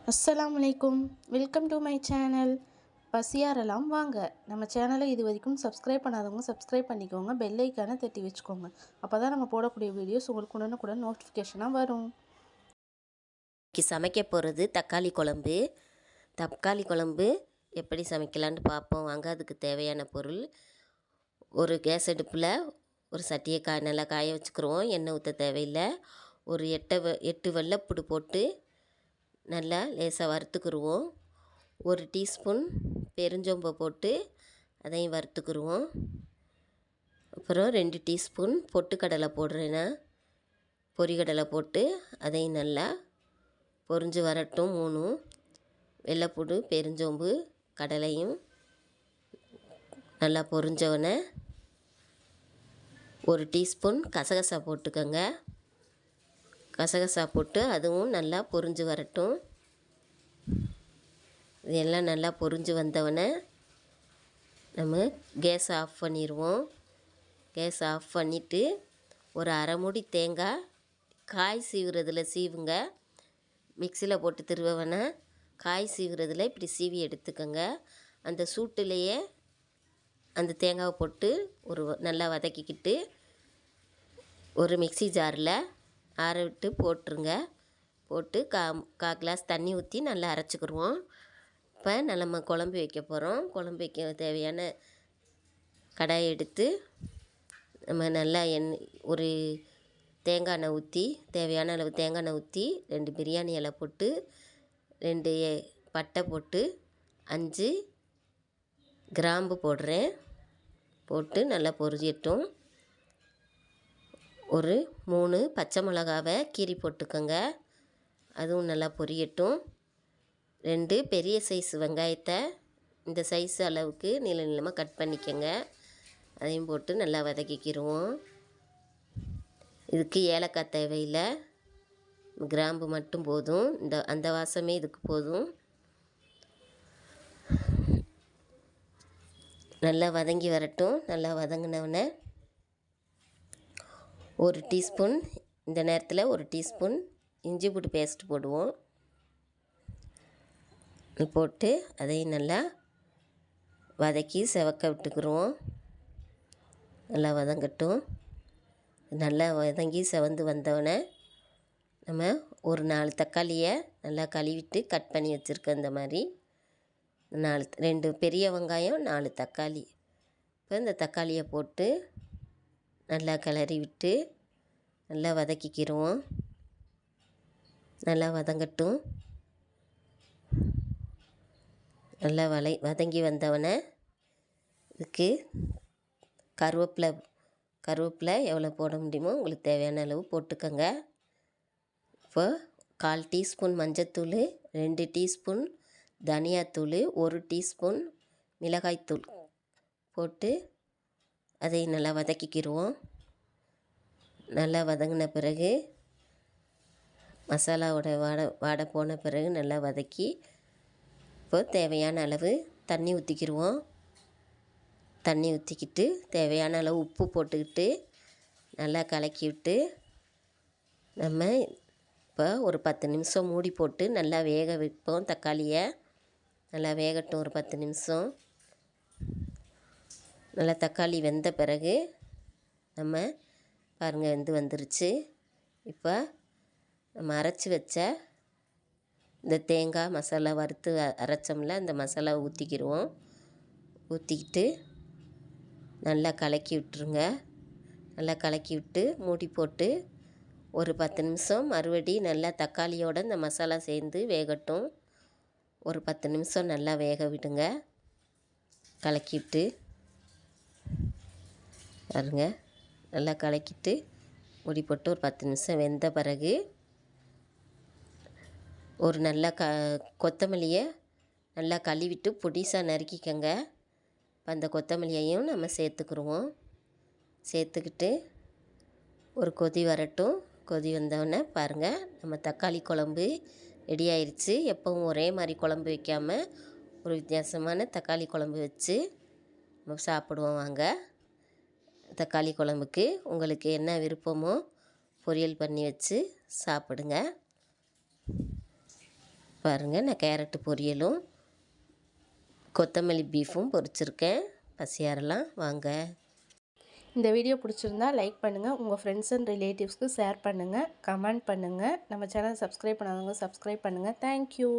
அஸ்ஸலாமு அலைக்கும். Welcome to my channel. பசியாரலாம் வாங்க. நம்ம சேனலை இது வரைக்கும் சப்ஸ்கிரைப் பண்ணாதவங்க சப்ஸ்கிரைப் பண்ணிக்கோங்க. பெல் ஐக்கானை தட்டி வச்சுக்கோங்க. அப்போ தான் நம்ம போடக்கூடிய வீடியோஸ் உங்களுக்கு உடனுக்குடன் நோட்டிஃபிகேஷனாக வரும். இன்றைக்கி சமைக்க போகிறது தக்காளி குழம்பு. தக்காளி குழம்பு எப்படி சமைக்கலான்னு பார்ப்போம் வாங்க. அதுக்கு தேவையான பொருள், ஒரு கேஸ் அடுப்பில் ஒரு சட்டியை நல்லா காய வச்சுக்கிருவோம். எண்ணெய் ஊற்ற தேவையில்லை. ஒரு 8 வெள்ளைப்பூடு போட்டு நல்லா லேசாக வறுத்துக்கிருவோம். ஒரு டீஸ்பூன் பெருஞ்சோம்பை போட்டு அதையும் வறுத்துக்கிருவோம். அப்புறம் 2 டீஸ்பூன் பொட்டுக்கடலை போடுறேன்னா பொரிகடலை போட்டு அதையும் நல்லா பொரிஞ்சு வரட்டும். 3 வெள்ளைப்பூடு பெருஞ்சோம்பு கடலையும் நல்லா பொரிஞ்சவனை ஒரு டீஸ்பூன் கசகசா போட்டுக்கோங்க. கசகசா போட்டு அதுவும் நல்லா பொரிஞ்சு வரட்டும். இதெல்லாம் நல்லா பொரிஞ்சு வந்தவனை நம்ம கேஸை ஆஃப் பண்ணிடுவோம். கேஸ் ஆஃப் பண்ணிவிட்டு ஒரு அரை மூடி தேங்காய் காய் சீவுறதுல சீவுங்க. மிக்சியில் போட்டு திருவவனை காய் சீவுறதுல இப்படி சீவி எடுத்துக்கோங்க. அந்த சூட்டுலேயே அந்த தேங்காவை போட்டு நல்லா வதக்கிக்கிட்டு ஒரு மிக்சி ஜாரில் ஆற விட்டு போட்டுருங்க. போட்டு கால் கிளாஸ் தண்ணி ஊற்றி நல்லா அரைச்சிக்கிடுவோம். இப்போ நம்ம குழம்பு வைக்க போகிறோம். குழம்பு வைக்க தேவையான கடாயை எடுத்து நம்ம நல்லா ஒரு தேங்காய் எண்ணெய் ஊற்றி தேவையான அளவு தேங்காய் எண்ணெய் ஊற்றி 2 பிரியாணி இலை போட்டு 2 பட்டை போட்டு 5 கிராம்பு போடுறேன். போட்டு நல்லா பொரியட்டும். ஒரு 3 பச்சை மிளகாவை கீறி போட்டுக்கோங்க. அதுவும் நல்லா பொரியட்டும். 2 பெரிய சைஸ் வெங்காயத்தை இந்த சைஸ் அளவுக்கு நீளமாக கட் பண்ணிக்கோங்க. அதையும் போட்டு நல்லா வதக்கிக்கிடுவோம். இதுக்கு ஏலக்காய் தேவையில்லை, கிராம்பு மட்டும் போதும். அந்த வாசமே இதுக்கு போதும். நல்லா வதங்கி வரட்டும். நல்லா வதங்கினவுடனே ஒரு டீஸ்பூன், இந்த நேரத்தில் ஒரு டீஸ்பூன் இஞ்சி பூண்டு பேஸ்ட் போடுவோம். போட்டு அதையும் நல்லா வதக்கி செவக்க விட்டுக்குருவோம். நல்லா வதங்கட்டும். நல்லா வதங்கி செவந்து வந்தோடனே நம்ம ஒரு 4 தக்காளியை நல்லா கழுவிட்டு கட் பண்ணி வச்சுருக்கோம். இந்த மாதிரி 2 பெரிய வெங்காயம் 4 தக்காளி. இப்போ இந்த தக்காளியை போட்டு நல்லா கிளறி விட்டு நல்லா வதக்கிக்கிடுவோம். நல்லா வதங்கட்டும். நல்லா வதங்கி வந்தவனை இதுக்கு கருவேப்பிலை எவ்வளோ போட முடியுமோ உங்களுக்கு தேவையான அளவு போட்டுக்கோங்க. இப்போ 1/4 டீஸ்பூன் மஞ்சத்தூள், 2 டீஸ்பூன் தனியாத்தூள், 1 டீஸ்பூன் மிளகாய்த்தூள் போட்டு அதை நல்லா வதக்கிக்கிடுவோம். நல்லா வதங்கின பிறகு மசாலாவோட வாடை போன பிறகு நல்லா வதக்கி இப்போ தேவையான அளவு தண்ணி ஊற்றிக்கிடுவோம். தண்ணி ஊற்றிக்கிட்டு தேவையான அளவு உப்பு போட்டுக்கிட்டு நல்லா கலக்கி விட்டு நம்ம இப்போ ஒரு 10 நிமிஷம் மூடி போட்டு நல்லா வேக வைப்போம். தக்காளியை நல்லா வேகட்டும். ஒரு 10 நிமிஷம் நல்லா தக்காளி வெந்த பிறகு நம்ம பாருங்கள் வெந்து வந்துருச்சு. இப்போ நம்ம அரைச்சி வச்ச இந்த தேங்காய் மசாலா வறுத்து அரைச்சோம்ல அந்த மசாலாவை ஊற்றிக்கிடுவோம். ஊற்றிக்கிட்டு நல்லா கலக்கி விட்டுருங்க. நல்லா கலக்கி விட்டு மூடி போட்டு ஒரு 10 நிமிஷம் மறுபடி நல்லா தக்காளியோடு இந்த மசாலா சேர்ந்து வேகட்டும். ஒரு 10 நிமிஷம் நல்லா வேக விடுங்க. கலக்கி விட்டு பாருங்க நல்லா கலக்கிட்டு மூடி போட்டு ஒரு 10 நிமிஷம் வெந்த பிறகு ஒரு நல்லா கொத்தமல்லியை நல்லா கழுவிட்டு பொடிசாக நறுக்கிக்கங்க. அந்த கொத்தமல்லியையும் நம்ம சேர்த்துக்கிடுவோம். சேர்த்துக்கிட்டு ஒரு கொதி வரட்டும். கொதி வந்தோடனே பாருங்கள் நம்ம தக்காளி குழம்பு ரெடி ஆயிடுச்சு. எப்பவும் ஒரே மாதிரி குழம்பு வைக்காமல் ஒரு வித்தியாசமான தக்காளி குழம்பு வச்சு நம்ம சாப்பிடுவோம் வாங்க. தக்காளி குழம்புக்கு உங்களுக்கு என்ன விருப்பமோ பொரியல் பண்ணி வச்சு சாப்பிடுங்க. பாருங்கள், நான் கேரட்டு பொரியலும் கொத்தமல்லி பீஃபும் பொரிச்சிருக்கேன். பசியாரலாம் வாங்க. இந்த வீடியோ பிடிச்சிருந்தா லைக் பண்ணுங்கள், உங்கள் ஃப்ரெண்ட்ஸ் அண்ட் ரிலேட்டிவ்ஸ்க்கு ஷேர் பண்ணுங்கள், கமெண்ட் பண்ணுங்கள். நம்ம சேனல் சப்ஸ்கிரைப் பண்ணாதவங்க சப்ஸ்கிரைப் பண்ணுங்கள். தேங்க்யூ.